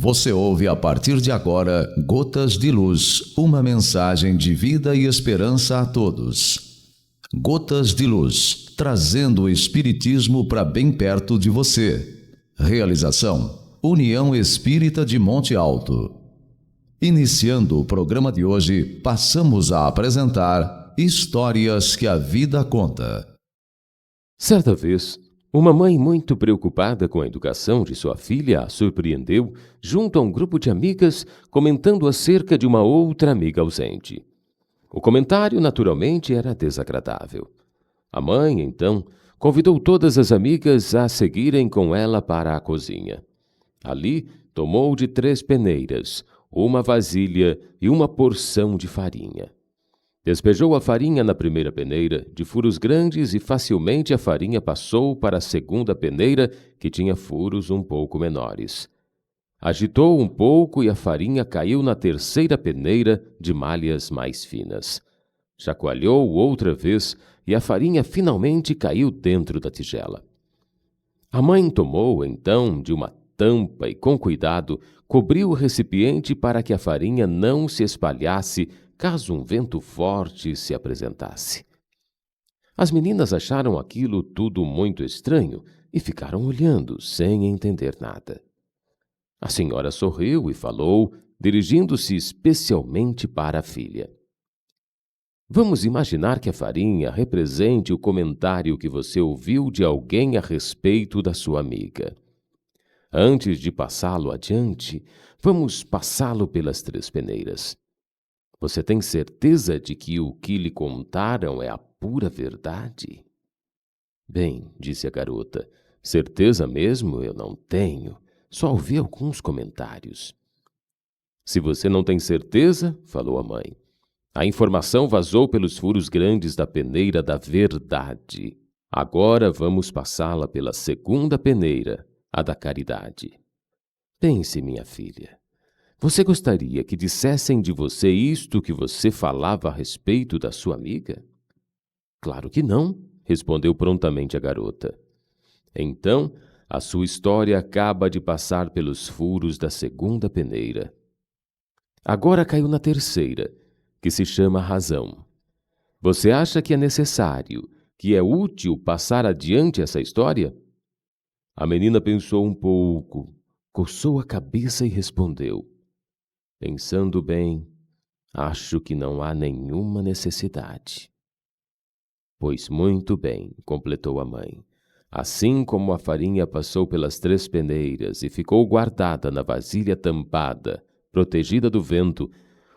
Você ouve a partir de agora Gotas de Luz, uma mensagem de vida e esperança a todos. Gotas de Luz, trazendo o Espiritismo para bem perto de você. Realização: União Espírita de Monte Alto. Iniciando o programa de hoje, passamos a apresentar Histórias que a Vida Conta. Certa vez, uma mãe muito preocupada com a educação de sua filha a surpreendeu junto a um grupo de amigas comentando acerca de uma outra amiga ausente. O comentário, naturalmente, era desagradável. A mãe, então, convidou todas as amigas a seguirem com ela para a cozinha. Ali, tomou de 3 peneiras, uma vasilha e uma porção de farinha. Despejou a farinha na primeira peneira, de furos grandes, e facilmente a farinha passou para a segunda peneira, que tinha furos um pouco menores. Agitou um pouco e a farinha caiu na terceira peneira, de malhas mais finas. Chacoalhou outra vez e a farinha finalmente caiu dentro da tigela. A mãe tomou, então, de uma tampa e, com cuidado, cobriu o recipiente para que a farinha não se espalhasse caso um vento forte se apresentasse. As meninas acharam aquilo tudo muito estranho e ficaram olhando, sem entender nada. A senhora sorriu e falou, dirigindo-se especialmente para a filha. Vamos imaginar que a farinha represente o comentário que você ouviu de alguém a respeito da sua amiga. Antes de passá-lo adiante, vamos passá-lo pelas 3 peneiras. Você tem certeza de que o que lhe contaram é a pura verdade? Bem, disse a garota, certeza mesmo eu não tenho, só ouvi alguns comentários. Se você não tem certeza, falou a mãe, a informação vazou pelos furos grandes da peneira da verdade. Agora vamos passá-la pela segunda peneira, a da caridade. Pense, minha filha. Você gostaria que dissessem de você isto que você falava a respeito da sua amiga? Claro que não, respondeu prontamente a garota. Então, a sua história acaba de passar pelos furos da segunda peneira. Agora caiu na terceira, que se chama razão. Você acha que é necessário, que é útil passar adiante essa história? A menina pensou um pouco, coçou a cabeça e respondeu. Pensando bem, acho que não há nenhuma necessidade. Pois muito bem, completou a mãe. Assim como a farinha passou pelas 3 peneiras e ficou guardada na vasilha tampada, protegida do vento,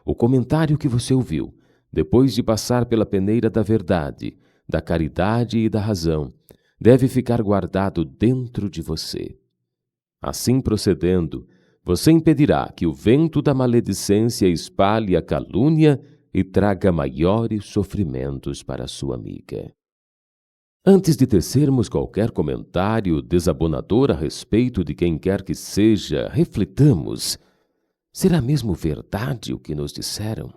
o comentário que você ouviu, depois de passar pela peneira da verdade, da caridade e da razão, deve ficar guardado dentro de você. Assim procedendo, você impedirá que o vento da maledicência espalhe a calúnia e traga maiores sofrimentos para sua amiga. Antes de tecermos qualquer comentário desabonador a respeito de quem quer que seja, reflitamos. Será mesmo verdade o que nos disseram?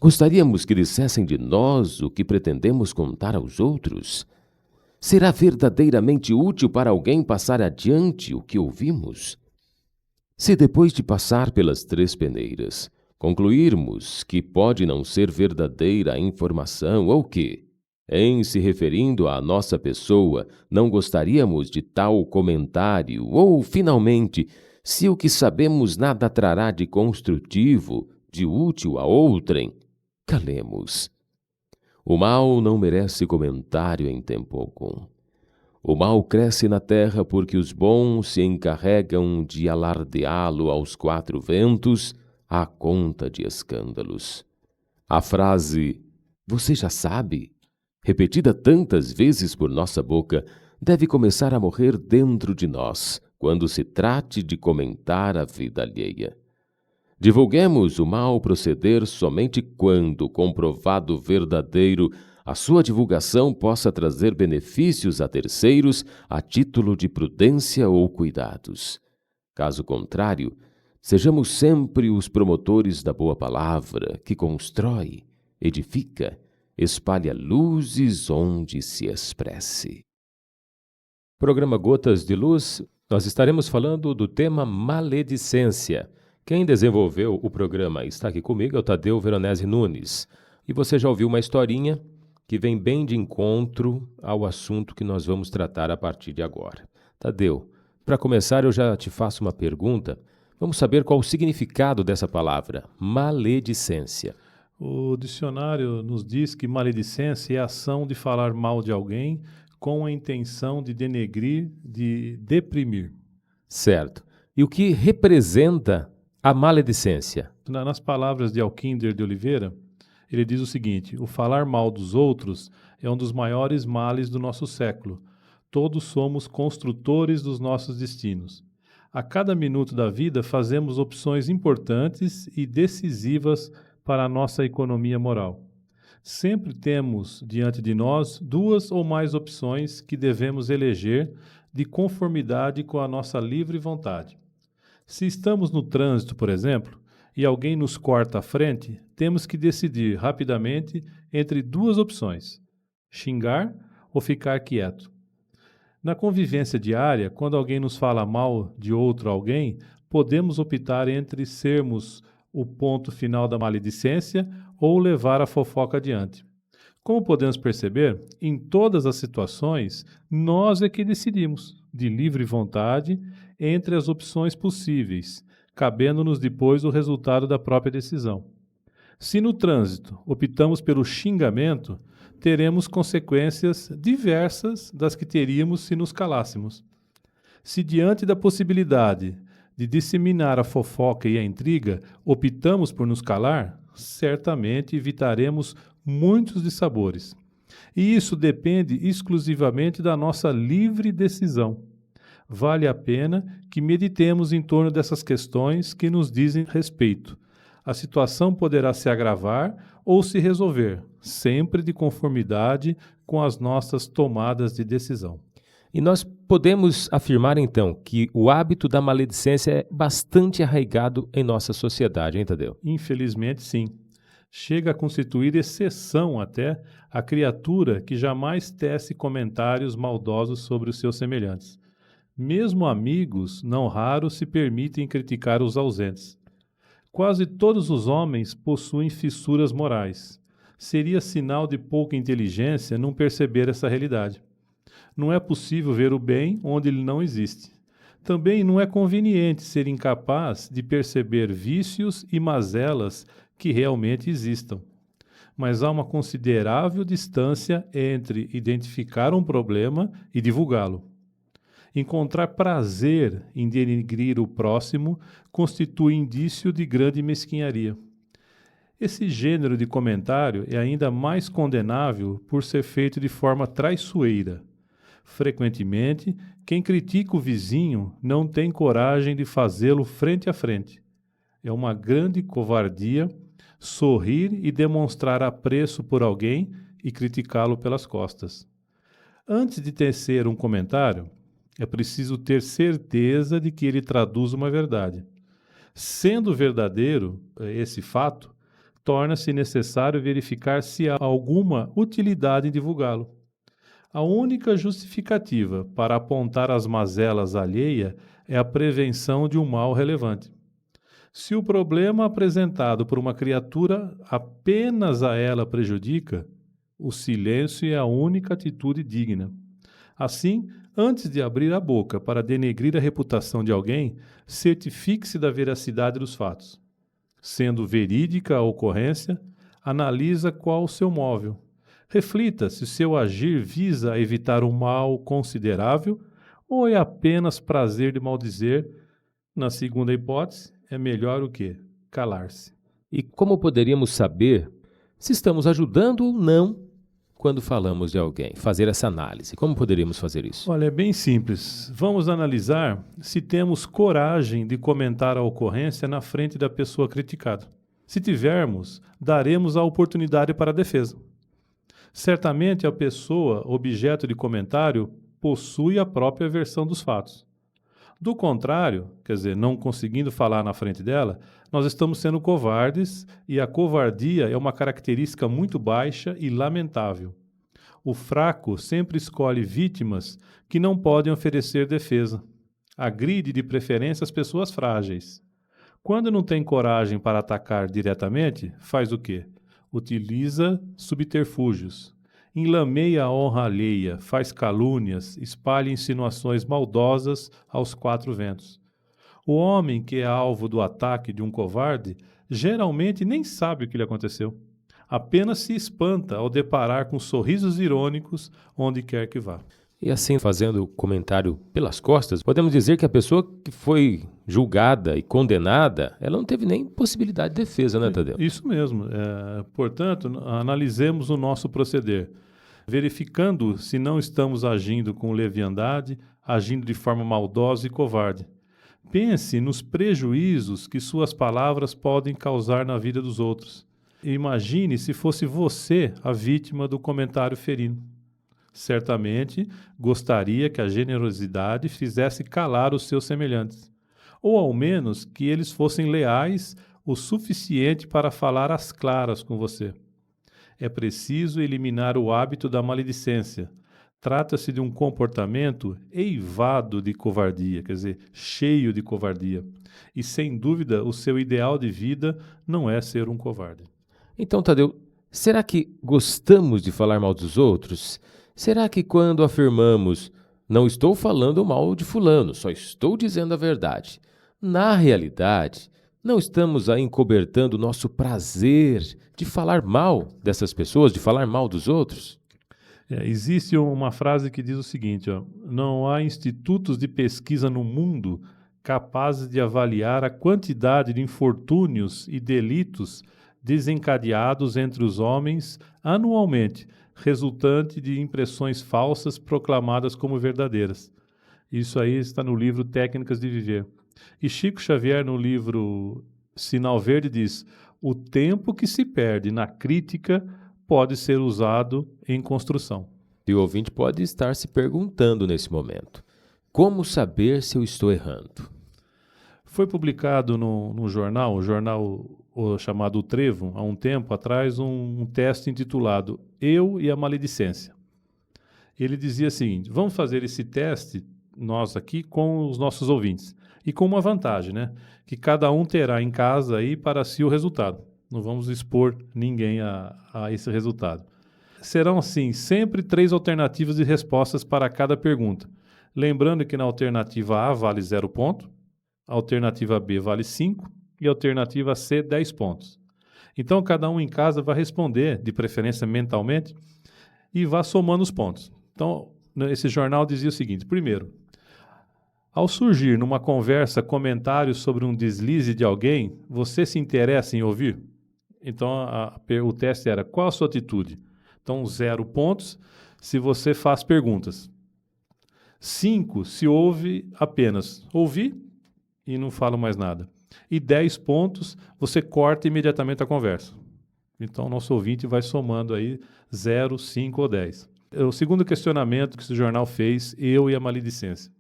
Gostaríamos que dissessem de nós o que pretendemos contar aos outros? Será verdadeiramente útil para alguém passar adiante o que ouvimos? Se depois de passar pelas 3 peneiras, concluirmos que pode não ser verdadeira a informação ou que, em se referindo à nossa pessoa, não gostaríamos de tal comentário, ou, finalmente, se o que sabemos nada trará de construtivo, de útil a outrem, calemos. O mal não merece comentário em tempo algum. O mal cresce na terra porque os bons se encarregam de alardeá-lo aos 4 ventos à conta de escândalos. A frase, você já sabe, repetida tantas vezes por nossa boca, deve começar a morrer dentro de nós, quando se trate de comentar a vida alheia. Divulguemos o mau proceder somente quando, comprovado verdadeiro, a sua divulgação possa trazer benefícios a terceiros a título de prudência ou cuidados. Caso contrário, sejamos sempre os promotores da boa palavra, que constrói, edifica, espalha luzes onde se expresse. Programa Gotas de Luz Nós estaremos falando do tema maledicência. Quem desenvolveu o programa está aqui comigo é o Tadeu Veronese Nunes. E você já ouviu uma historinha que vem bem de encontro ao assunto que nós vamos tratar a partir de agora. Tadeu, para começar eu já te faço uma pergunta. Vamos saber qual o significado dessa palavra, maledicência. O dicionário nos diz que maledicência é a ação de falar mal de alguém com a intenção de denegrir, de deprimir. Certo. E o que representa a maledicência? Nas palavras de Alquinder de Oliveira, ele diz o seguinte: o falar mal dos outros é um dos maiores males do nosso século. Todos somos construtores dos nossos destinos. A cada minuto da vida fazemos opções importantes e decisivas para a nossa economia moral. Sempre temos diante de nós duas ou mais opções que devemos eleger de conformidade com a nossa livre vontade. Se estamos no trânsito, por exemplo, e alguém nos corta a frente, temos que decidir rapidamente entre duas opções: xingar ou ficar quieto. Na convivência diária, quando alguém nos fala mal de outro alguém, podemos optar entre sermos o ponto final da maledicência ou levar a fofoca adiante. Como podemos perceber, em todas as situações, nós é que decidimos, de livre vontade, entre as opções possíveis, cabendo-nos depois o resultado da própria decisão. Se no trânsito optamos pelo xingamento, teremos consequências diversas das que teríamos se nos calássemos. Se diante da possibilidade de disseminar a fofoca e a intriga, optamos por nos calar, certamente evitaremos muitos dissabores. E isso depende exclusivamente da nossa livre decisão. Vale a pena que meditemos em torno dessas questões que nos dizem respeito. A situação poderá se agravar ou se resolver, sempre de conformidade com as nossas tomadas de decisão. E nós podemos afirmar, então, que o hábito da maledicência é bastante arraigado em nossa sociedade, hein, Tadeu? Infelizmente, sim. Chega a constituir exceção até a criatura que jamais tece comentários maldosos sobre os seus semelhantes. Mesmo amigos, não raros, se permitem criticar os ausentes. Quase todos os homens possuem fissuras morais. Seria sinal de pouca inteligência não perceber essa realidade. Não é possível ver o bem onde ele não existe. Também não é conveniente ser incapaz de perceber vícios e mazelas que realmente existam. Mas há uma considerável distância entre identificar um problema e divulgá-lo. Encontrar prazer em denegrir o próximo constitui indício de grande mesquinharia. Esse gênero de comentário é ainda mais condenável por ser feito de forma traiçoeira. Frequentemente, quem critica o vizinho não tem coragem de fazê-lo frente a frente. É uma grande covardia sorrir e demonstrar apreço por alguém e criticá-lo pelas costas. Antes de tecer um comentário, é preciso ter certeza de que ele traduz uma verdade. Sendo verdadeiro esse fato, torna-se necessário verificar se há alguma utilidade em divulgá-lo. A única justificativa para apontar as mazelas alheias é a prevenção de um mal relevante. Se o problema apresentado por uma criatura apenas a ela prejudica, o silêncio é a única atitude digna. Assim, antes de abrir a boca para denegrir a reputação de alguém, certifique-se da veracidade dos fatos. Sendo verídica a ocorrência, analisa qual o seu móvel. Reflita se o seu agir visa evitar um mal considerável ou é apenas prazer de maldizer. Na segunda hipótese, é melhor o quê? Calar-se. E como poderíamos saber se estamos ajudando ou não quando falamos de alguém? Fazer essa análise. Como poderíamos fazer isso? Olha, é bem simples. Vamos analisar se temos coragem de comentar a ocorrência na frente da pessoa criticada. Se tivermos, daremos a oportunidade para a defesa. Certamente a pessoa objeto de comentário possui a própria versão dos fatos. Do contrário, quer dizer, não conseguindo falar na frente dela, nós estamos sendo covardes e a covardia é uma característica muito baixa e lamentável. O fraco sempre escolhe vítimas que não podem oferecer defesa. Agride de preferência as pessoas frágeis. Quando não tem coragem para atacar diretamente, faz o quê? Utiliza subterfúgios. Enlameia a honra alheia, faz calúnias, espalha insinuações maldosas aos quatro ventos. O homem que é alvo do ataque de um covarde geralmente nem sabe o que lhe aconteceu. Apenas se espanta ao deparar com sorrisos irônicos onde quer que vá. E assim, fazendo comentário pelas costas, podemos dizer que a pessoa que foi julgada e condenada, ela não teve nem possibilidade de defesa, né, Tadeu? Isso mesmo. Portanto, analisemos o nosso proceder, verificando se não estamos agindo com leviandade, agindo de forma maldosa e covarde. Pense nos prejuízos que suas palavras podem causar na vida dos outros. Imagine se fosse você a vítima do comentário ferino. Certamente gostaria que a generosidade fizesse calar os seus semelhantes, ou ao menos que eles fossem leais o suficiente para falar às claras com você. É preciso eliminar o hábito da maledicência. Trata-se de um comportamento eivado de covardia, quer dizer, cheio de covardia. E, sem dúvida, o seu ideal de vida não é ser um covarde. Então, Tadeu, será que gostamos de falar mal dos outros? Será que quando afirmamos, não estou falando mal de fulano, só estou dizendo a verdade, na realidade, não estamos aí encobertando o nosso prazer de falar mal dessas pessoas, de falar mal dos outros? Existe uma frase que diz o seguinte, não há institutos de pesquisa no mundo capazes de avaliar a quantidade de infortúnios e delitos desencadeados entre os homens anualmente, resultante de impressões falsas proclamadas como verdadeiras. Isso aí está no livro Técnicas de Viver. E Chico Xavier, no livro Sinal Verde, diz: o tempo que se perde na crítica pode ser usado em construção. E o ouvinte pode estar se perguntando nesse momento, como saber se eu estou errando? Foi publicado no jornal, chamado O Trevo, há um tempo atrás, um texto intitulado Eu e a Maledicência. Ele dizia o seguinte: vamos fazer esse teste, nós aqui, com os nossos ouvintes. E com uma vantagem, né? Que cada um terá em casa aí para si o resultado. Não vamos expor ninguém a esse resultado. Serão, assim, sempre 3 alternativas de respostas para cada pergunta. Lembrando que na alternativa A vale 0 ponto, a alternativa B vale 5 e a alternativa C 10 pontos. Então, cada um em casa vai responder, de preferência mentalmente, e vai somando os pontos. Então, esse jornal dizia o seguinte: primeiro, ao surgir numa conversa comentários sobre um deslize de alguém, você se interessa em ouvir? Então, o teste era: qual a sua atitude? Então, 0 pontos se você faz perguntas. 5 se ouve apenas ouvir e não fala mais nada. E 10 pontos você corta imediatamente a conversa. Então, o nosso ouvinte vai somando aí 0, 5 ou 10. O segundo questionamento que esse jornal fez, Eu e a Maledicência.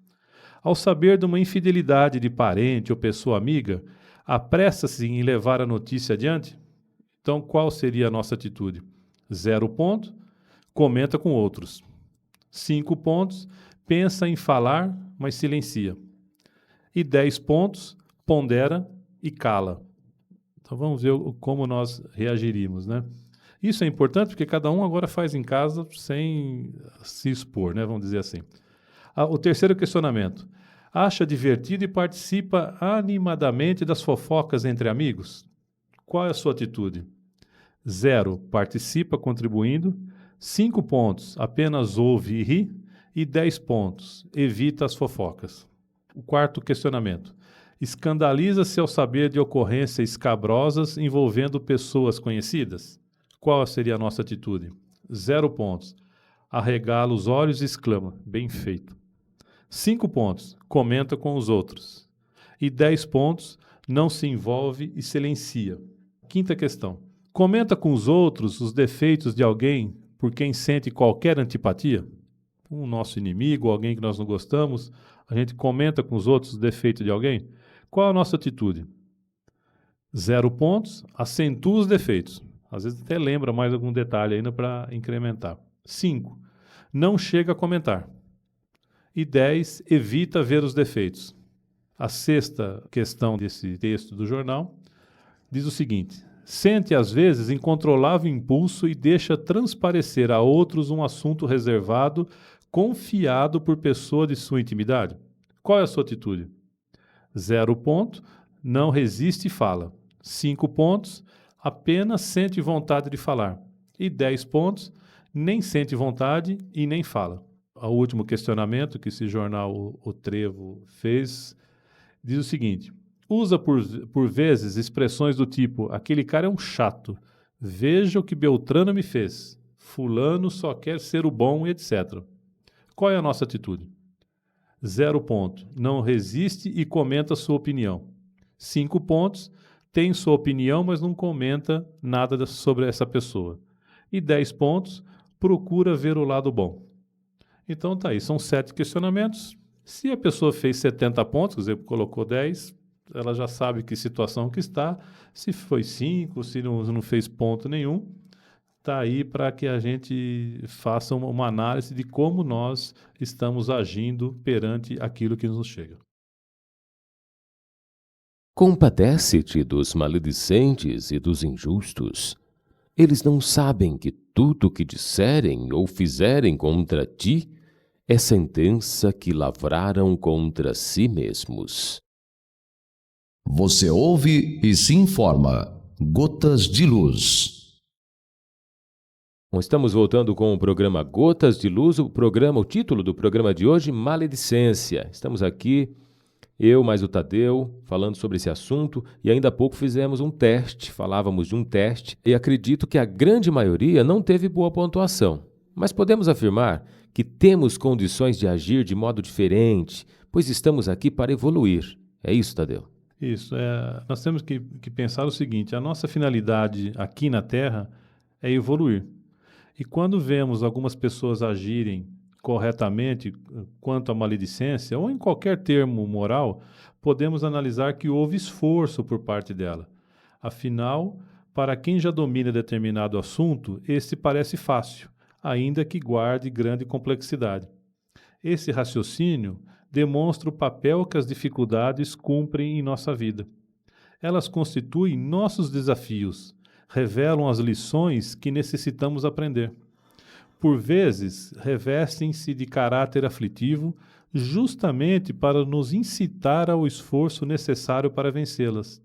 Ao saber de uma infidelidade de parente ou pessoa amiga, apressa-se em levar a notícia adiante? Então, qual seria a nossa atitude? 0 ponto, comenta com outros. 5 pontos, pensa em falar, mas silencia. E 10 pontos, pondera e cala. Então, vamos ver como nós reagiríamos, né? Isso é importante porque cada um agora faz em casa sem se expor, né? Vamos dizer assim. O terceiro questionamento. Acha divertido e participa animadamente das fofocas entre amigos? Qual é a sua atitude? 0, participa contribuindo. 5 pontos, apenas ouve e ri. E 10 pontos, evita as fofocas. O quarto questionamento. Escandaliza-se ao saber de ocorrências escabrosas envolvendo pessoas conhecidas? Qual seria a nossa atitude? 0 pontos. Arregala os olhos e exclama: bem feito. 5 pontos. Comenta com os outros. E 10 pontos. Não se envolve e silencia. Quinta questão. Comenta com os outros os defeitos de alguém por quem sente qualquer antipatia? Um nosso inimigo, alguém que nós não gostamos, a gente comenta com os outros os defeitos de alguém? Qual a nossa atitude? 0 pontos. Acentua os defeitos. Às vezes até lembra mais algum detalhe ainda para incrementar. 5. Não chega a comentar. E 10, evita ver os defeitos. A sexta questão desse texto do jornal diz o seguinte: sente às vezes incontrolável impulso e deixa transparecer a outros um assunto reservado, confiado por pessoa de sua intimidade. Qual é a sua atitude? 0 ponto, não resiste e fala. 5 pontos, apenas sente vontade de falar. E 10 pontos, nem sente vontade e nem fala. O último questionamento que esse jornal, o Trevo, fez, diz o seguinte: usa por vezes expressões do tipo, aquele cara é um chato, veja o que Beltrano me fez, fulano só quer ser o bom, etc. Qual é a nossa atitude? 0 ponto, não resiste e comenta sua opinião. 5 pontos, tem sua opinião, mas não comenta nada sobre essa pessoa. E 10 pontos, procura ver o lado bom. Então tá aí, são 7 questionamentos. Se a pessoa fez 70 pontos, quer dizer, colocou 10, ela já sabe que situação que está. Se foi 5, se não fez ponto nenhum, está aí para que a gente faça uma análise de como nós estamos agindo perante aquilo que nos chega. Compadece-te dos maledicentes e dos injustos. Eles não sabem que tudo o que disserem ou fizerem contra ti é sentença que lavraram contra si mesmos. Você ouve e se informa. Gotas de Luz. Bom, estamos voltando com o programa Gotas de Luz, o título do programa de hoje, Maledicência. Estamos aqui, eu mais o Tadeu, falando sobre esse assunto, e ainda há pouco fizemos um teste, falávamos de um teste, e acredito que a grande maioria não teve boa pontuação. Mas podemos afirmar que temos condições de agir de modo diferente, pois estamos aqui para evoluir. É isso, Tadeu? Isso, nós temos que pensar o seguinte: a nossa finalidade aqui na Terra é evoluir. E quando vemos algumas pessoas agirem corretamente quanto à maledicência, ou em qualquer termo moral, podemos analisar que houve esforço por parte dela. Afinal, para quem já domina determinado assunto, esse parece fácil, ainda que guarde grande complexidade. Esse raciocínio demonstra o papel que as dificuldades cumprem em nossa vida. Elas constituem nossos desafios, revelam as lições que necessitamos aprender. Por vezes, revestem-se de caráter aflitivo, justamente para nos incitar ao esforço necessário para vencê-las.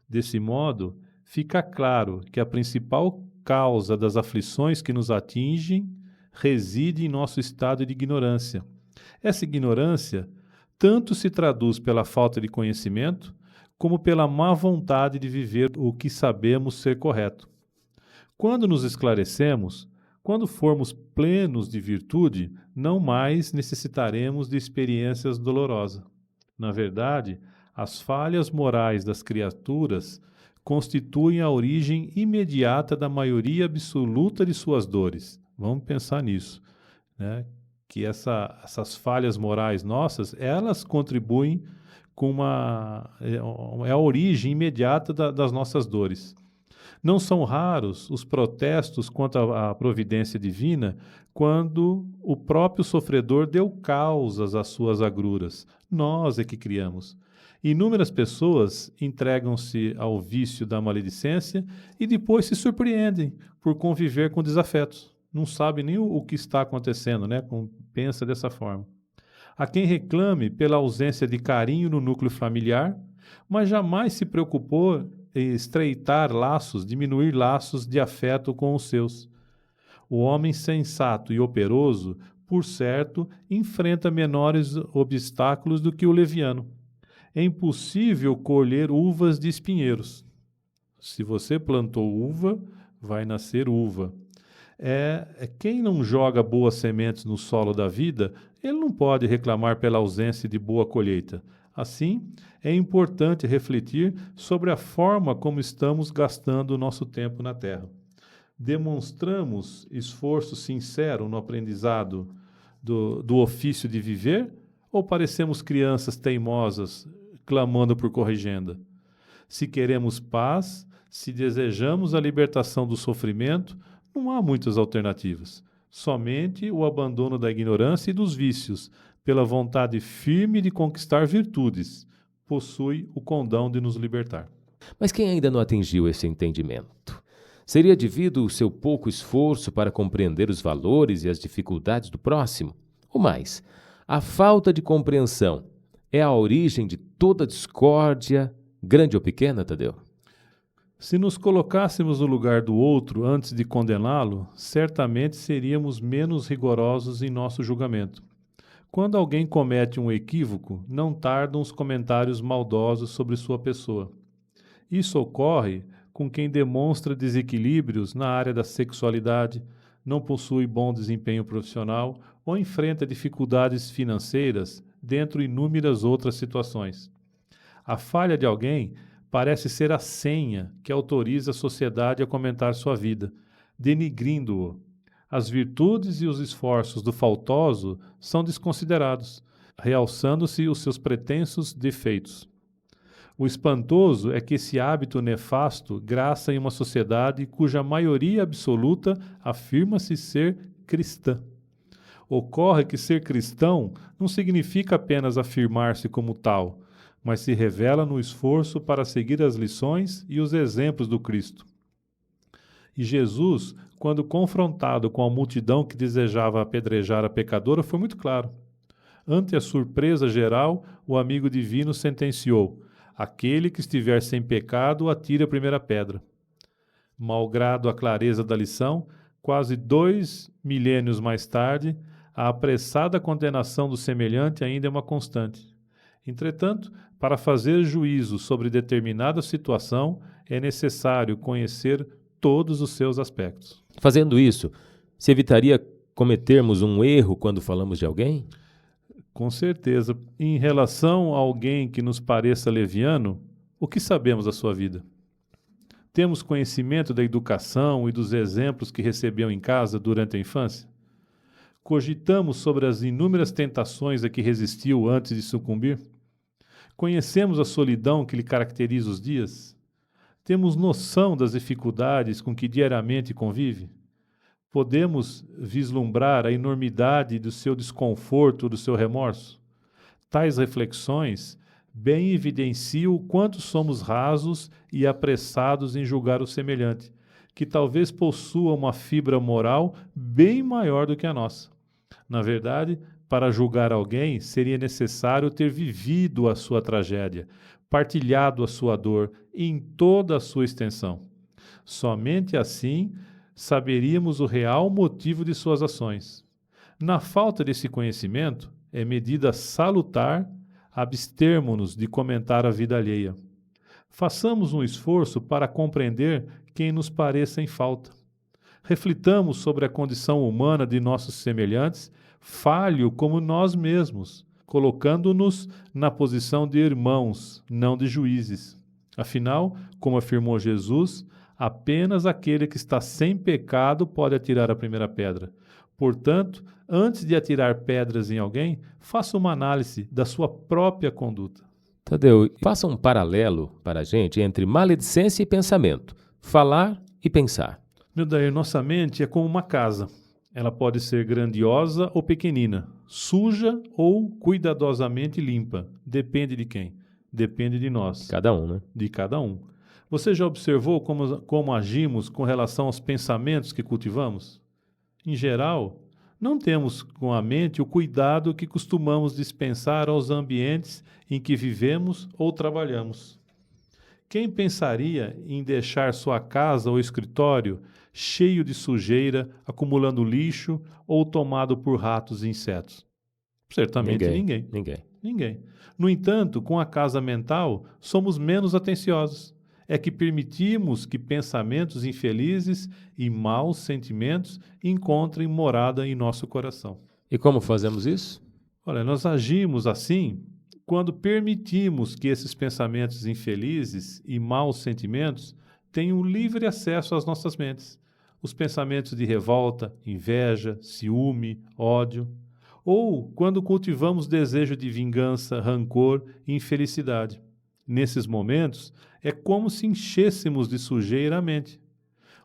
Desse modo, fica claro que a principal causa das aflições que nos atingem reside em nosso estado de ignorância. Essa ignorância tanto se traduz pela falta de conhecimento, como pela má vontade de viver o que sabemos ser correto. Quando nos esclarecemos, quando formos plenos de virtude, não mais necessitaremos de experiências dolorosas. Na verdade, as falhas morais das criaturas constituem a origem imediata da maioria absoluta de suas dores. Vamos pensar nisso, né? Que essas falhas morais nossas, elas contribuem com é a origem imediata das nossas dores. Não são raros os protestos quanto à providência divina quando o próprio sofredor deu causas às suas agruras. Nós é que criamos. Inúmeras pessoas entregam-se ao vício da maledicência e depois se surpreendem por conviver com desafetos. Não sabe nem o que está acontecendo, né? Pensa dessa forma. Há quem reclame pela ausência de carinho no núcleo familiar, mas jamais se preocupou em estreitar laços, diminuir laços de afeto com os seus. O homem sensato e operoso, por certo, enfrenta menores obstáculos do que o leviano. É impossível colher uvas de espinheiros. Se você plantou uva, vai nascer uva. Quem não joga boas sementes no solo da vida, ele não pode reclamar pela ausência de boa colheita. Assim, é importante refletir sobre a forma como estamos gastando o nosso tempo na Terra. Demonstramos esforço sincero no aprendizado do ofício de viver ou parecemos crianças teimosas clamando por corrigenda? Se queremos paz, se desejamos a libertação do sofrimento, não há muitas alternativas. Somente o abandono da ignorância e dos vícios, pela vontade firme de conquistar virtudes, possui o condão de nos libertar. Mas quem ainda não atingiu esse entendimento? Seria devido ao seu pouco esforço para compreender os valores e as dificuldades do próximo? Ou mais, a falta de compreensão é a origem de toda discórdia, grande ou pequena, Tadeu? Se nos colocássemos no lugar do outro antes de condená-lo, certamente seríamos menos rigorosos em nosso julgamento. Quando alguém comete um equívoco, não tardam os comentários maldosos sobre sua pessoa. Isso ocorre com quem demonstra desequilíbrios na área da sexualidade, não possui bom desempenho profissional ou enfrenta dificuldades financeiras, dentre inúmeras outras situações. A falha de alguém parece ser a senha que autoriza a sociedade a comentar sua vida, denigrindo-o. As virtudes e os esforços do faltoso são desconsiderados, realçando-se os seus pretensos defeitos. O espantoso é que esse hábito nefasto graça em uma sociedade cuja maioria absoluta afirma-se ser cristã. Ocorre que ser cristão não significa apenas afirmar-se como tal, mas se revela no esforço para seguir as lições e os exemplos do Cristo. E Jesus, quando confrontado com a multidão que desejava apedrejar a pecadora, foi muito claro. Ante a surpresa geral, o amigo divino sentenciou: aquele que estiver sem pecado, atire a primeira pedra. Malgrado a clareza da lição, quase 2 milênios mais tarde, a apressada condenação do semelhante ainda é uma constante. Entretanto, para fazer juízo sobre determinada situação, é necessário conhecer todos os seus aspectos. Fazendo isso, se evitaria cometermos um erro quando falamos de alguém? Com certeza. Em relação a alguém que nos pareça leviano, o que sabemos da sua vida? Temos conhecimento da educação e dos exemplos que recebeu em casa durante a infância? Cogitamos sobre as inúmeras tentações a que resistiu antes de sucumbir? Conhecemos a solidão que lhe caracteriza os dias? Temos noção das dificuldades com que diariamente convive? Podemos vislumbrar a enormidade do seu desconforto, do seu remorso? Tais reflexões bem evidenciam o quanto somos rasos e apressados em julgar o semelhante, que talvez possua uma fibra moral bem maior do que a nossa. Na verdade, para julgar alguém, seria necessário ter vivido a sua tragédia, partilhado a sua dor em toda a sua extensão. Somente assim saberíamos o real motivo de suas ações. Na falta desse conhecimento, é medida salutar abstermos-nos de comentar a vida alheia. Façamos um esforço para compreender quem nos pareça em falta. Reflitamos sobre a condição humana de nossos semelhantes, falho como nós mesmos, colocando-nos na posição de irmãos, não de juízes. Afinal, como afirmou Jesus, apenas aquele que está sem pecado pode atirar a primeira pedra. Portanto, antes de atirar pedras em alguém, faça uma análise da sua própria conduta. Tadeu, faça um paralelo para a gente entre maledicência e pensamento, falar e pensar. Meu Dair, nossa mente é como uma casa. Ela pode ser grandiosa ou pequenina, suja ou cuidadosamente limpa. Depende de quem? Depende de nós. Cada um, né? De cada um. Você já observou como agimos com relação aos pensamentos que cultivamos? Em geral, não temos com a mente o cuidado que costumamos dispensar aos ambientes em que vivemos ou trabalhamos. Quem pensaria em deixar sua casa ou escritório cheio de sujeira, acumulando lixo ou tomado por ratos e insetos? Certamente ninguém. No entanto, com a casa mental, somos menos atenciosos. É que permitimos que pensamentos infelizes e maus sentimentos encontrem morada em nosso coração. E como fazemos isso? Olha, nós agimos assim quando permitimos que esses pensamentos infelizes e maus sentimentos tenham livre acesso às nossas mentes. Os pensamentos de revolta, inveja, ciúme, ódio. Ou quando cultivamos desejo de vingança, rancor e infelicidade. Nesses momentos, é como se enchêssemos de sujeira a mente.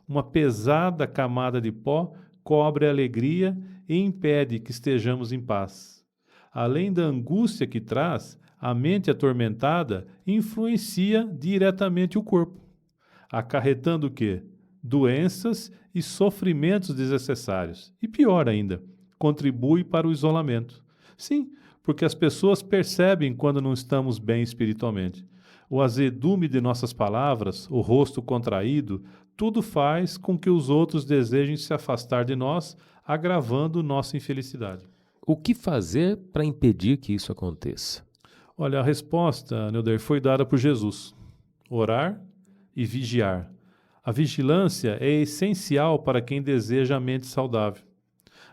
Uma pesada camada de pó cobre a alegria e impede que estejamos em paz. além da angústia que traz, a mente atormentada influencia diretamente o corpo, acarretando o quê? Doenças e sofrimentos desnecessários. E pior ainda, contribui para o isolamento. Sim, porque as pessoas percebem quando não estamos bem espiritualmente. O azedume de nossas palavras, o rosto contraído, tudo faz com que os outros desejem se afastar de nós, agravando nossa infelicidade. O que fazer para impedir que isso aconteça? Olha, a resposta, Neuder, foi dada por Jesus. Orar e vigiar. A vigilância é essencial para quem deseja a mente saudável.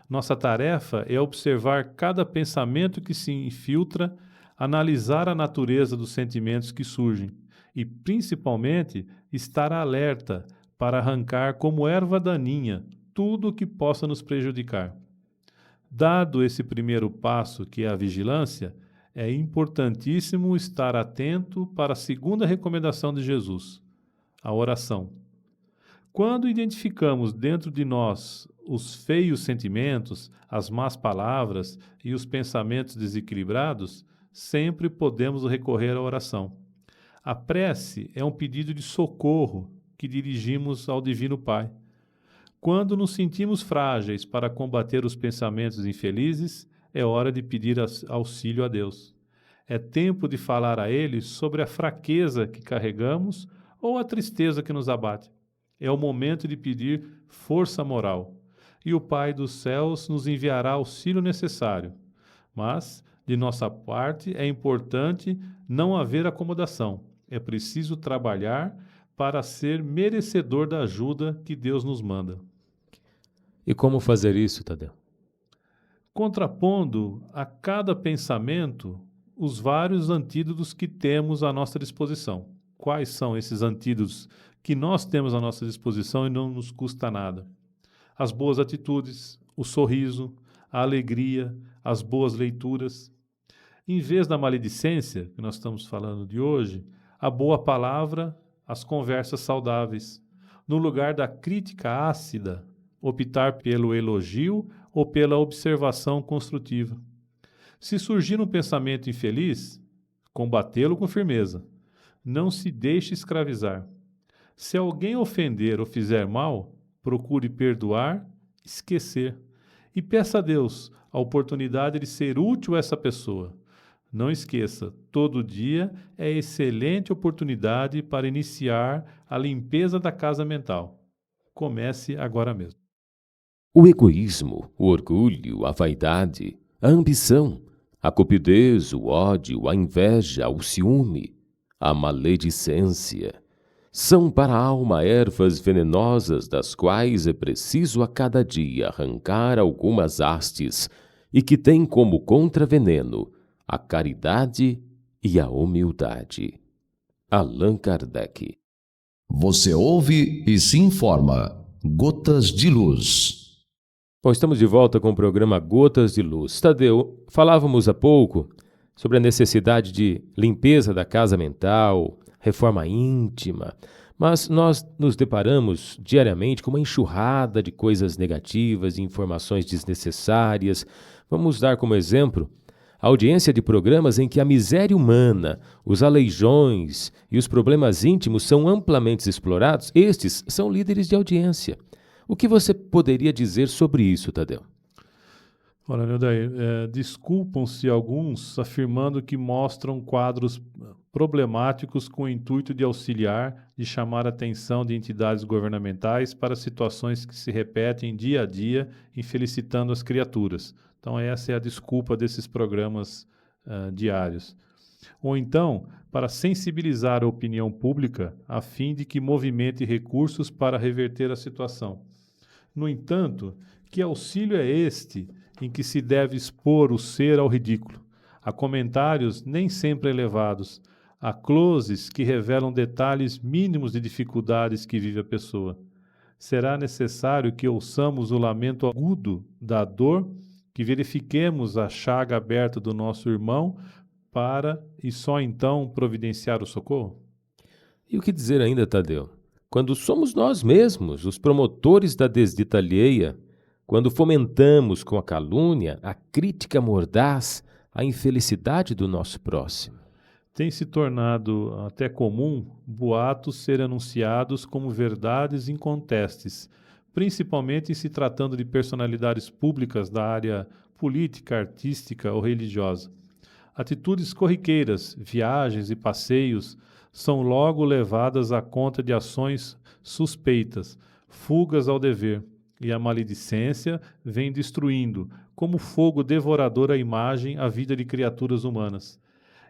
Nossa tarefa é observar cada pensamento que se infiltra, analisar a natureza dos sentimentos que surgem e, principalmente, estar alerta para arrancar como erva daninha tudo o que possa nos prejudicar. Dado esse primeiro passo, que é a vigilância, é importantíssimo estar atento para a segunda recomendação de Jesus, a oração. Quando identificamos dentro de nós os feios sentimentos, as más palavras e os pensamentos desequilibrados, sempre podemos recorrer à oração. A prece é um pedido de socorro que dirigimos ao Divino Pai. Quando nos sentimos frágeis para combater os pensamentos infelizes, é hora de pedir auxílio a Deus. É tempo de falar a Ele sobre a fraqueza que carregamos ou a tristeza que nos abate. É o momento de pedir força moral. E o Pai dos céus nos enviará auxílio necessário. Mas, de nossa parte, é importante não haver acomodação. É preciso trabalhar para ser merecedor da ajuda que Deus nos manda. E como fazer isso, Tadeu? Contrapondo a cada pensamento os vários antídotos que temos à nossa disposição. Quais são esses antídotos que nós temos à nossa disposição e não nos custa nada? As boas atitudes, o sorriso, a alegria, as boas leituras. Em vez da maledicência, que nós estamos falando de hoje, a boa palavra, as conversas saudáveis. No lugar da crítica ácida, optar pelo elogio ou pela observação construtiva. Se surgir um pensamento infeliz, combatê-lo com firmeza. Não se deixe escravizar. Se alguém ofender ou fizer mal, procure perdoar, esquecer. E peça a Deus a oportunidade de ser útil a essa pessoa. Não esqueça, todo dia é excelente oportunidade para iniciar a limpeza da casa mental. Comece agora mesmo. O egoísmo, o orgulho, a vaidade, a ambição, a cupidez, o ódio, a inveja, o ciúme, a maledicência, são para a alma ervas venenosas das quais é preciso a cada dia arrancar algumas hastes e que têm como contraveneno a caridade e a humildade. Allan Kardec. Você ouve e se informa. Gotas de Luz. Bom, estamos de volta com o programa Gotas de Luz. Tadeu, falávamos há pouco sobre a necessidade de limpeza da casa mental, reforma íntima, mas nós nos deparamos diariamente com uma enxurrada de coisas negativas e informações desnecessárias. Vamos dar como exemplo a audiência de programas em que a miséria humana, os aleijões e os problemas íntimos são amplamente explorados. Estes são líderes de audiência. O que você poderia dizer sobre isso, Tadeu? Olha, Neudair, desculpam-se alguns afirmando que mostram quadros problemáticos com o intuito de auxiliar, de chamar a atenção de entidades governamentais para situações que se repetem dia a dia, infelicitando as criaturas. Então, essa é a desculpa desses programas diários. Ou então, para sensibilizar a opinião pública, a fim de que movimente recursos para reverter a situação. No entanto, que auxílio é este em que se deve expor o ser ao ridículo, a comentários nem sempre elevados, a closes que revelam detalhes mínimos de dificuldades que vive a pessoa? Será necessário que ouçamos o lamento agudo da dor, que verifiquemos a chaga aberta do nosso irmão para, e só então, providenciar o socorro? E o que dizer ainda, Tadeu? Quando somos nós mesmos os promotores da desdita alheia, quando fomentamos com a calúnia, a crítica mordaz, a infelicidade do nosso próximo. Tem se tornado até comum boatos serem anunciados como verdades incontestes, principalmente em se tratando de personalidades públicas da área política, artística ou religiosa. Atitudes corriqueiras, viagens e passeios são logo levadas à conta de ações suspeitas, fugas ao dever, e a maledicência vem destruindo, como fogo devorador, a vida de criaturas humanas.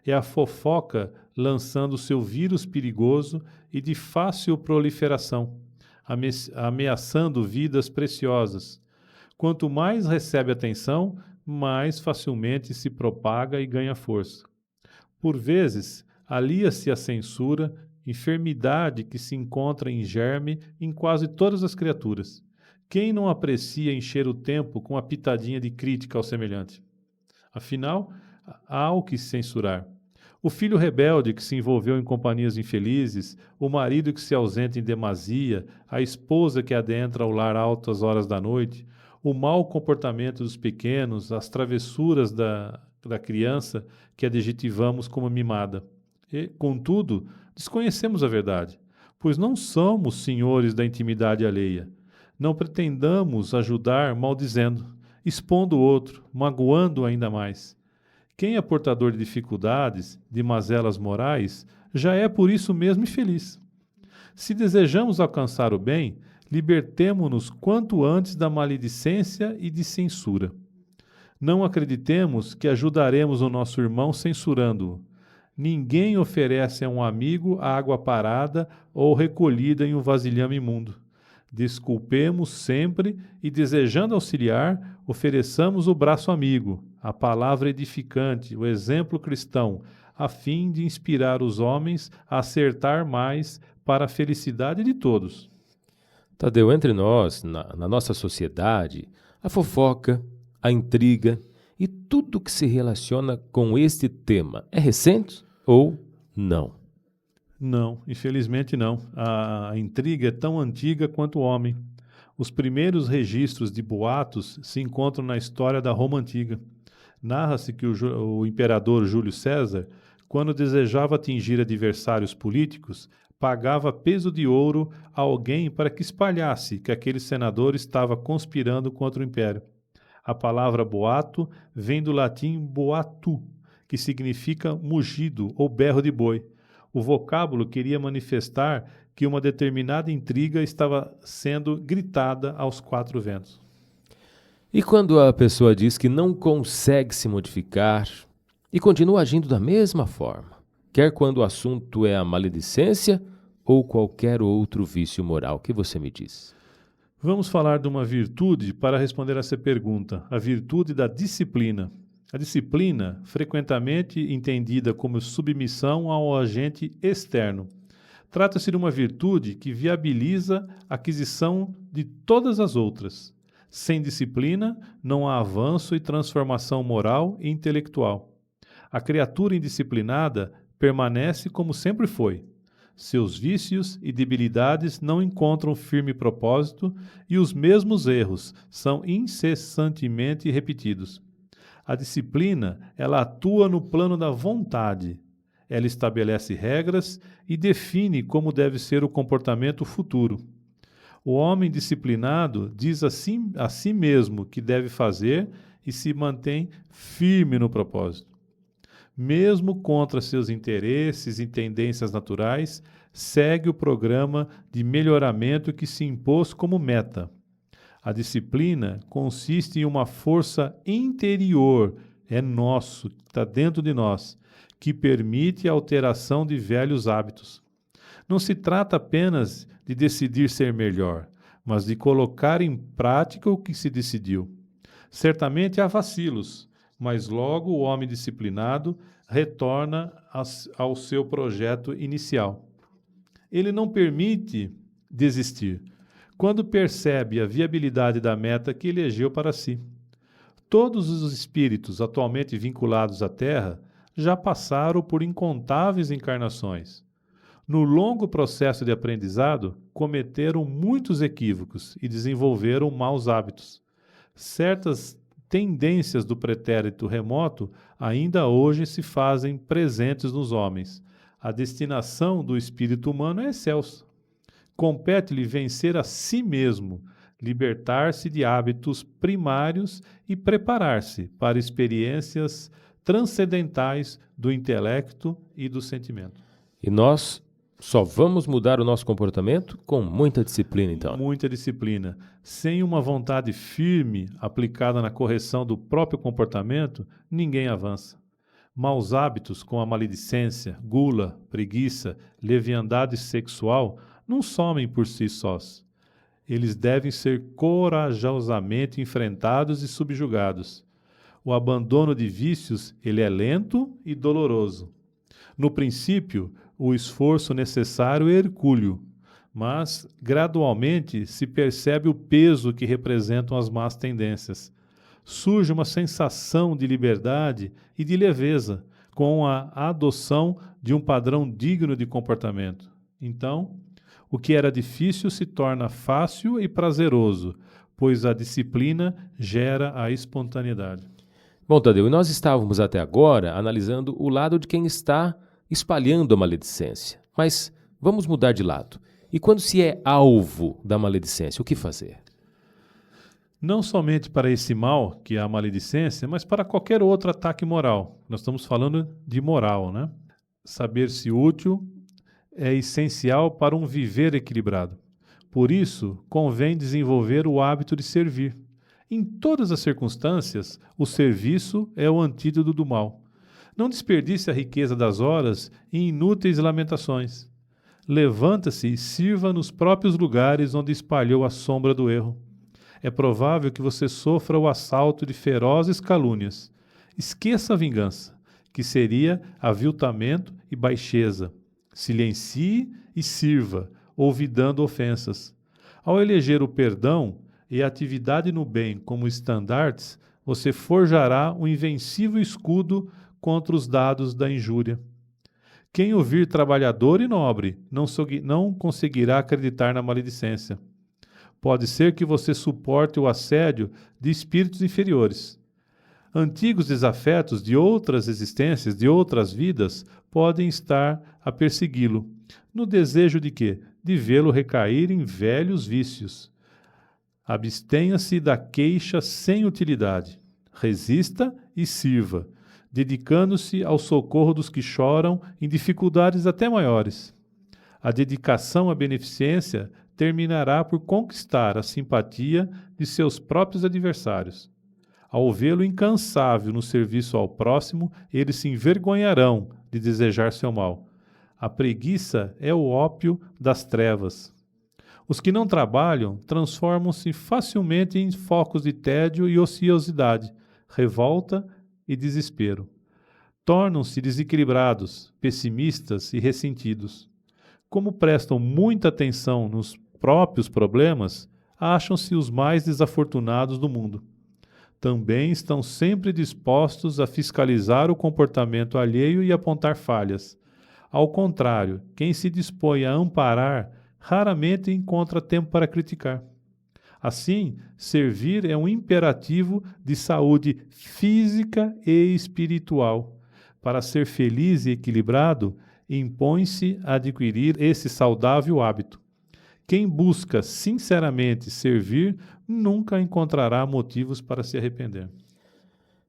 É a fofoca lançando seu vírus perigoso e de fácil proliferação, ameaçando vidas preciosas. Quanto mais recebe atenção, mais facilmente se propaga e ganha força. Por vezes, alia-se a censura, enfermidade que se encontra em germe em quase todas as criaturas. Quem não aprecia encher o tempo com uma pitadinha de crítica ao semelhante? Afinal, há o que censurar. O filho rebelde que se envolveu em companhias infelizes, o marido que se ausenta em demasia, a esposa que adentra o lar altas horas da noite, o mau comportamento dos pequenos, as travessuras da criança que adjetivamos como mimada. E, contudo, desconhecemos a verdade, pois não somos senhores da intimidade alheia. Não pretendamos ajudar maldizendo, expondo o outro, magoando ainda mais. Quem é portador de dificuldades, de mazelas morais, já é por isso mesmo infeliz. Se desejamos alcançar o bem, libertemo-nos quanto antes da maledicência e de censura. Não acreditemos que ajudaremos o nosso irmão censurando-o. Ninguém oferece a um amigo água parada ou recolhida em um vasilhame imundo. Desculpemos sempre e, desejando auxiliar, ofereçamos o braço amigo, a palavra edificante, o exemplo cristão, a fim de inspirar os homens a acertar mais para a felicidade de todos. Tadeu, entre nós, na nossa sociedade, a fofoca, a intriga e tudo que se relaciona com este tema é recente ou não? Não, infelizmente não. A intriga é tão antiga quanto o homem. Os primeiros registros de boatos se encontram na história da Roma Antiga. Narra-se que o imperador Júlio César, quando desejava atingir adversários políticos, pagava peso de ouro a alguém para que espalhasse que aquele senador estava conspirando contra o império. A palavra boato vem do latim boatu, que significa mugido ou berro de boi. O vocábulo queria manifestar que uma determinada intriga estava sendo gritada aos quatro ventos. E quando a pessoa diz que não consegue se modificar e continua agindo da mesma forma, quer quando o assunto é a maledicência ou qualquer outro vício moral, o que você me diz? Vamos falar de uma virtude para responder essa pergunta, a virtude da disciplina. A disciplina, frequentemente entendida como submissão ao agente externo, trata-se de uma virtude que viabiliza a aquisição de todas as outras. Sem disciplina, não há avanço e transformação moral e intelectual. A criatura indisciplinada permanece como sempre foi. Seus vícios e debilidades não encontram firme propósito e os mesmos erros são incessantemente repetidos. A disciplina, ela atua no plano da vontade. Ela estabelece regras e define como deve ser o comportamento futuro. O homem disciplinado diz a si mesmo que deve fazer e se mantém firme no propósito. Mesmo contra seus interesses e tendências naturais, segue o programa de melhoramento que se impôs como meta. A disciplina consiste em uma força interior, é nosso, está dentro de nós, que permite a alteração de velhos hábitos. Não se trata apenas de decidir ser melhor, mas de colocar em prática o que se decidiu. Certamente há vacilos, mas logo o homem disciplinado retorna ao seu projeto inicial. Ele não permite desistir, quando percebe a viabilidade da meta que elegeu para si. Todos os espíritos atualmente vinculados à Terra já passaram por incontáveis encarnações. No longo processo de aprendizado, cometeram muitos equívocos e desenvolveram maus hábitos. Certas tendências do pretérito remoto ainda hoje se fazem presentes nos homens. A destinação do espírito humano é excelsa. Compete-lhe vencer a si mesmo, libertar-se de hábitos primários e preparar-se para experiências transcendentais do intelecto e do sentimento. E nós só vamos mudar o nosso comportamento com muita disciplina, então. Muita disciplina. Sem uma vontade firme aplicada na correção do próprio comportamento, ninguém avança. Maus hábitos como a maledicência, gula, preguiça, leviandade sexual não somem por si sós. Eles devem ser corajosamente enfrentados e subjugados. O abandono de vícios, ele é lento e doloroso. No princípio, o esforço necessário é hercúleo, mas gradualmente se percebe o peso que representam as más tendências. Surge uma sensação de liberdade e de leveza com a adoção de um padrão digno de comportamento. Então, o que era difícil se torna fácil e prazeroso, pois a disciplina gera a espontaneidade. Bom, Tadeu, e nós estávamos até agora analisando o lado de quem está espalhando a maledicência. Mas vamos mudar de lado. E quando se é alvo da maledicência, o que fazer? Não somente para esse mal, que é a maledicência, mas para qualquer outro ataque moral. Nós estamos falando de moral, né? Saber-se útil é essencial para um viver equilibrado. Por isso, convém desenvolver o hábito de servir. Em todas as circunstâncias, o serviço é o antídoto do mal. Não desperdice a riqueza das horas em inúteis lamentações. Levanta-se e sirva nos próprios lugares onde espalhou a sombra do erro. É provável que você sofra o assalto de ferozes calúnias. Esqueça a vingança, que seria aviltamento e baixeza. Silencie e sirva, olvidando ofensas. Ao eleger o perdão e a atividade no bem como estandartes, você forjará um invencível escudo contra os dados da injúria. Quem ouvir trabalhador e nobre não conseguirá acreditar na maledicência. Pode ser que você suporte o assédio de espíritos inferiores. Antigos desafetos de outras existências, de outras vidas, podem estar a persegui-lo. No desejo de quê? De vê-lo recair em velhos vícios. Abstenha-se da queixa sem utilidade. Resista e sirva, dedicando-se ao socorro dos que choram em dificuldades até maiores. A dedicação à beneficência terminará por conquistar a simpatia de seus próprios adversários. Ao vê-lo incansável no serviço ao próximo, eles se envergonharão de desejar seu mal. A preguiça é o ópio das trevas. Os que não trabalham transformam-se facilmente em focos de tédio e ociosidade, revolta e desespero. Tornam-se desequilibrados, pessimistas e ressentidos. Como prestam muita atenção nos próprios problemas, acham-se os mais desafortunados do mundo. Também estão sempre dispostos a fiscalizar o comportamento alheio e apontar falhas. Ao contrário, quem se dispõe a amparar raramente encontra tempo para criticar. Assim, servir é um imperativo de saúde física e espiritual. Para ser feliz e equilibrado, impõe-se a adquirir esse saudável hábito. Quem busca sinceramente servir nunca encontrará motivos para se arrepender.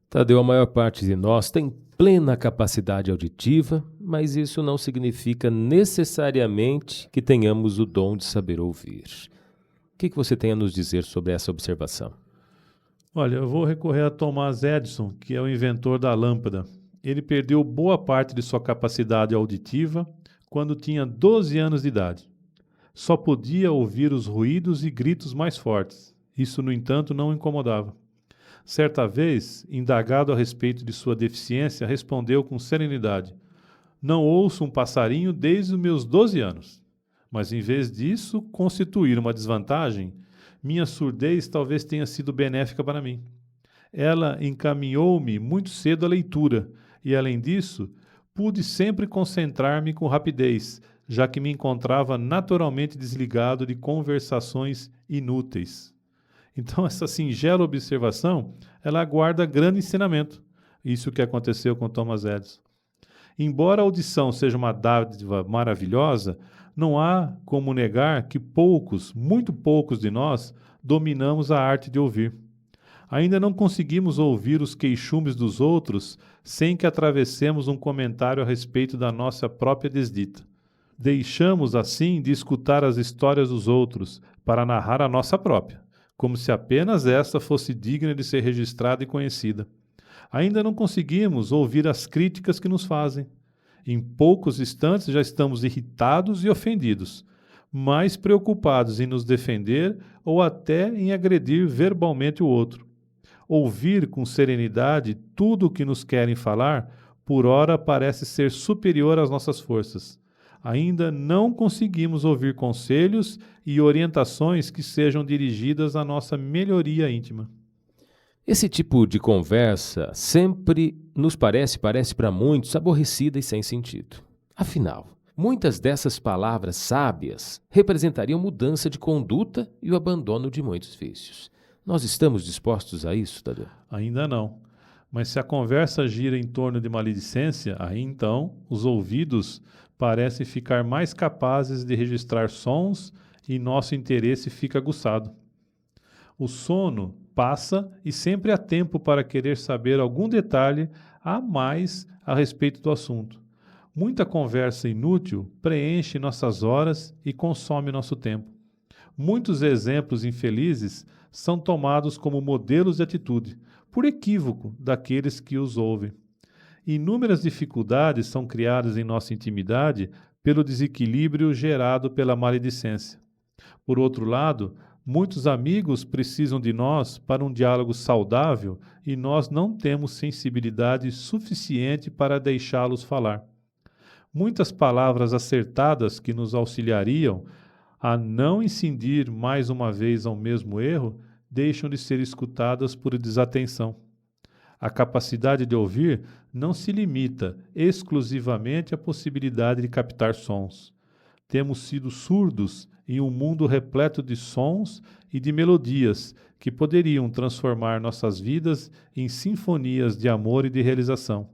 Tadeu, a maior parte de nós tem plena capacidade auditiva, mas isso não significa necessariamente que tenhamos o dom de saber ouvir. O que você tem a nos dizer sobre essa observação? Olha, eu vou recorrer a Thomas Edison, que é o inventor da lâmpada. Ele perdeu boa parte de sua capacidade auditiva quando tinha 12 anos de idade. Só podia ouvir os ruídos e gritos mais fortes. Isso, no entanto, não o incomodava. Certa vez, indagado a respeito de sua deficiência, respondeu com serenidade: "Não ouço um passarinho desde os meus 12 anos. Mas, em vez disso constituir uma desvantagem, minha surdez talvez tenha sido benéfica para mim. Ela encaminhou-me muito cedo à leitura, e, além disso, pude sempre concentrar-me com rapidez, já que me encontrava naturalmente desligado de conversações inúteis." Então, essa singela observação, ela guarda grande ensinamento. Isso que aconteceu com Thomas Edison. Embora a audição seja uma dádiva maravilhosa, não há como negar que poucos, muito poucos de nós, dominamos a arte de ouvir. Ainda não conseguimos ouvir os queixumes dos outros sem que atravessemos um comentário a respeito da nossa própria desdita. Deixamos, assim, de escutar as histórias dos outros para narrar a nossa própria, como se apenas esta fosse digna de ser registrada e conhecida. Ainda não conseguimos ouvir as críticas que nos fazem. Em poucos instantes já estamos irritados e ofendidos, mais preocupados em nos defender ou até em agredir verbalmente o outro. Ouvir com serenidade tudo o que nos querem falar, por ora parece ser superior às nossas forças. Ainda não conseguimos ouvir conselhos e orientações que sejam dirigidas à nossa melhoria íntima. Esse tipo de conversa sempre nos parece para muitos aborrecida e sem sentido. Afinal, muitas dessas palavras sábias representariam mudança de conduta e o abandono de muitos vícios. Nós estamos dispostos a isso, Tadeu? Ainda não. Mas se a conversa gira em torno de maledicência, aí então os ouvidos parecem ficar mais capazes de registrar sons e nosso interesse fica aguçado. O sono passa e sempre há tempo para querer saber algum detalhe a mais a respeito do assunto. Muita conversa inútil preenche nossas horas e consome nosso tempo. Muitos exemplos infelizes são tomados como modelos de atitude, por equívoco daqueles que os ouvem. Inúmeras dificuldades são criadas em nossa intimidade pelo desequilíbrio gerado pela maledicência. Por outro lado, muitos amigos precisam de nós para um diálogo saudável e nós não temos sensibilidade suficiente para deixá-los falar. Muitas palavras acertadas que nos auxiliariam a não incidir mais uma vez ao mesmo erro deixam de ser escutadas por desatenção. A capacidade de ouvir não se limita exclusivamente à possibilidade de captar sons. Temos sido surdos em um mundo repleto de sons e de melodias que poderiam transformar nossas vidas em sinfonias de amor e de realização.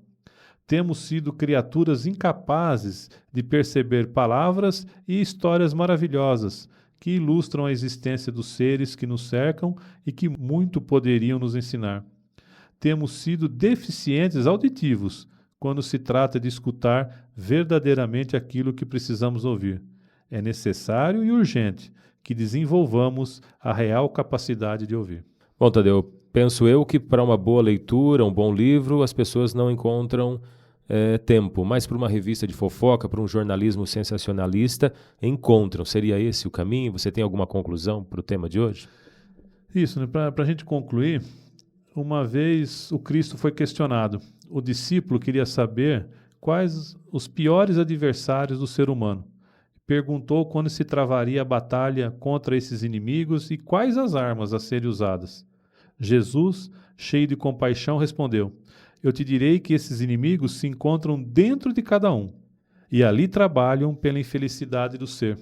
Temos sido criaturas incapazes de perceber palavras e histórias maravilhosas que ilustram a existência dos seres que nos cercam e que muito poderiam nos ensinar. Temos sido deficientes auditivos quando se trata de escutar verdadeiramente aquilo que precisamos ouvir. É necessário e urgente que desenvolvamos a real capacidade de ouvir. Bom, Tadeu, penso eu que para uma boa leitura, um bom livro, as pessoas não encontram tempo, mas para uma revista de fofoca, para um jornalismo sensacionalista, encontram. Seria esse o caminho? Você tem alguma conclusão para o tema de hoje? Isso, né? Para a gente concluir, uma vez o Cristo foi questionado. O discípulo queria saber quais os piores adversários do ser humano. Perguntou quando se travaria a batalha contra esses inimigos e quais as armas a serem usadas. Jesus, cheio de compaixão, respondeu: eu te direi que esses inimigos se encontram dentro de cada um, e ali trabalham pela infelicidade do ser.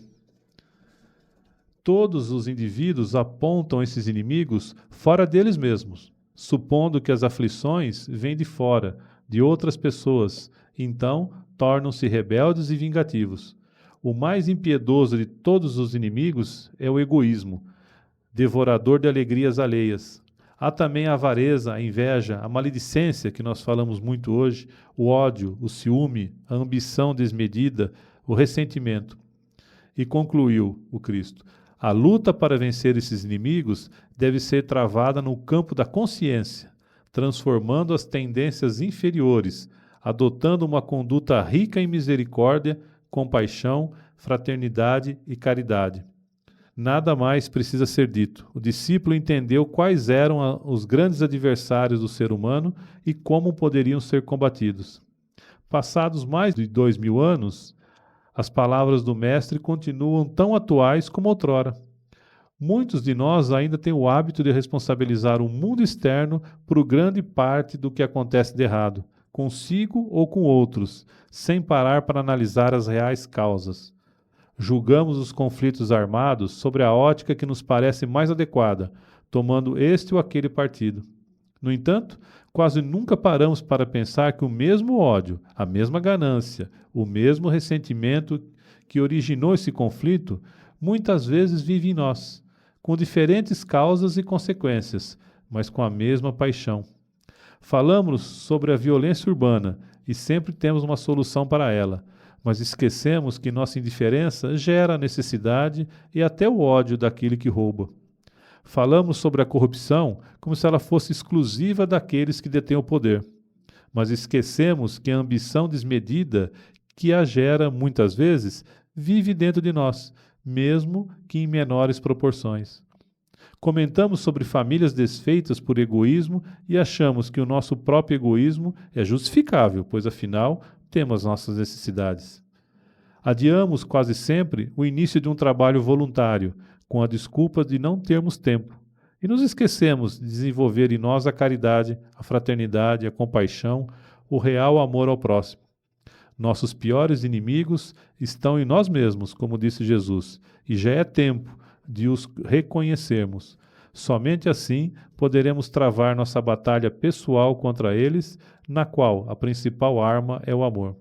Todos os indivíduos apontam esses inimigos fora deles mesmos, supondo que as aflições vêm de fora, de outras pessoas, então tornam-se rebeldes e vingativos. O mais impiedoso de todos os inimigos é o egoísmo, devorador de alegrias alheias. Há também a avareza, a inveja, a maledicência, que nós falamos muito hoje, o ódio, o ciúme, a ambição desmedida, o ressentimento. E concluiu o Cristo: a luta para vencer esses inimigos deve ser travada no campo da consciência, transformando as tendências inferiores, adotando uma conduta rica em misericórdia, compaixão, fraternidade e caridade. Nada mais precisa ser dito. O discípulo entendeu quais eram os grandes adversários do ser humano e como poderiam ser combatidos. Passados mais de 2000 anos, as palavras do Mestre continuam tão atuais como outrora. Muitos de nós ainda têm o hábito de responsabilizar o mundo externo por grande parte do que acontece de errado, consigo ou com outros, sem parar para analisar as reais causas. Julgamos os conflitos armados sobre a ótica que nos parece mais adequada, tomando este ou aquele partido. No entanto, quase nunca paramos para pensar que o mesmo ódio, a mesma ganância, o mesmo ressentimento que originou esse conflito, muitas vezes vive em nós, com diferentes causas e consequências, mas com a mesma paixão. Falamos sobre a violência urbana e sempre temos uma solução para ela, mas esquecemos que nossa indiferença gera a necessidade e até o ódio daquele que rouba. Falamos sobre a corrupção como se ela fosse exclusiva daqueles que detêm o poder, mas esquecemos que a ambição desmedida que a gera, muitas vezes, vive dentro de nós, mesmo que em menores proporções. Comentamos sobre famílias desfeitas por egoísmo e achamos que o nosso próprio egoísmo é justificável, pois afinal temos nossas necessidades. Adiamos quase sempre o início de um trabalho voluntário, com a desculpa de não termos tempo, e nos esquecemos de desenvolver em nós a caridade, a fraternidade, a compaixão, o real amor ao próximo. Nossos piores inimigos estão em nós mesmos, como disse Jesus, e já é tempo de os reconhecermos. Somente assim poderemos travar nossa batalha pessoal contra eles, na qual a principal arma é o amor.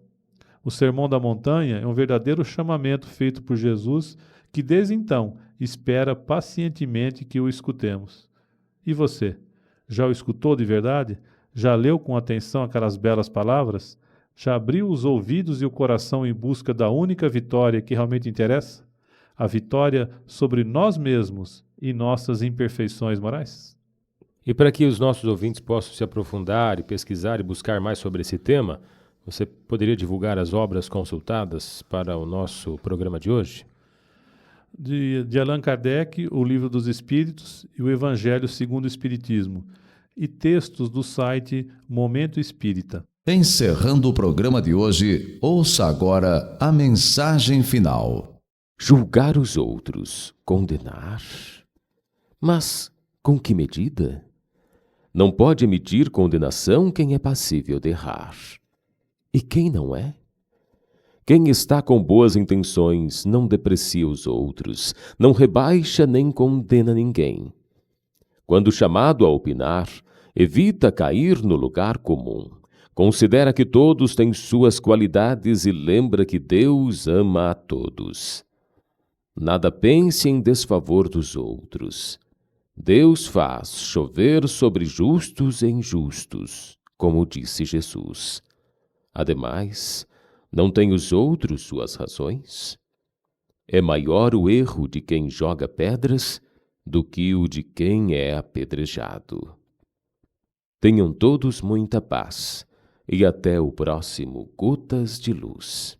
O Sermão da Montanha é um verdadeiro chamamento feito por Jesus, que desde então espera pacientemente que o escutemos. E você? Já o escutou de verdade? Já leu com atenção aquelas belas palavras? Já abriu os ouvidos e o coração em busca da única vitória que realmente interessa? A vitória sobre nós mesmos e nossas imperfeições morais? E para que os nossos ouvintes possam se aprofundar e pesquisar e buscar mais sobre esse tema, você poderia divulgar as obras consultadas para o nosso programa de hoje? De Allan Kardec, o Livro dos Espíritos e o Evangelho segundo o Espiritismo, e textos do site Momento Espírita. Encerrando o programa de hoje, ouça agora a mensagem final. Julgar os outros, condenar? Mas com que medida? Não pode emitir condenação quem é passível de errar. E quem não é? Quem está com boas intenções não deprecia os outros, não rebaixa nem condena ninguém. Quando chamado a opinar, evita cair no lugar comum. Considera que todos têm suas qualidades e lembra que Deus ama a todos. Nada pense em desfavor dos outros. Deus faz chover sobre justos e injustos, como disse Jesus. Ademais, não têm os outros suas razões? É maior o erro de quem joga pedras do que o de quem é apedrejado. Tenham todos muita paz e até o próximo Gotas de Luz.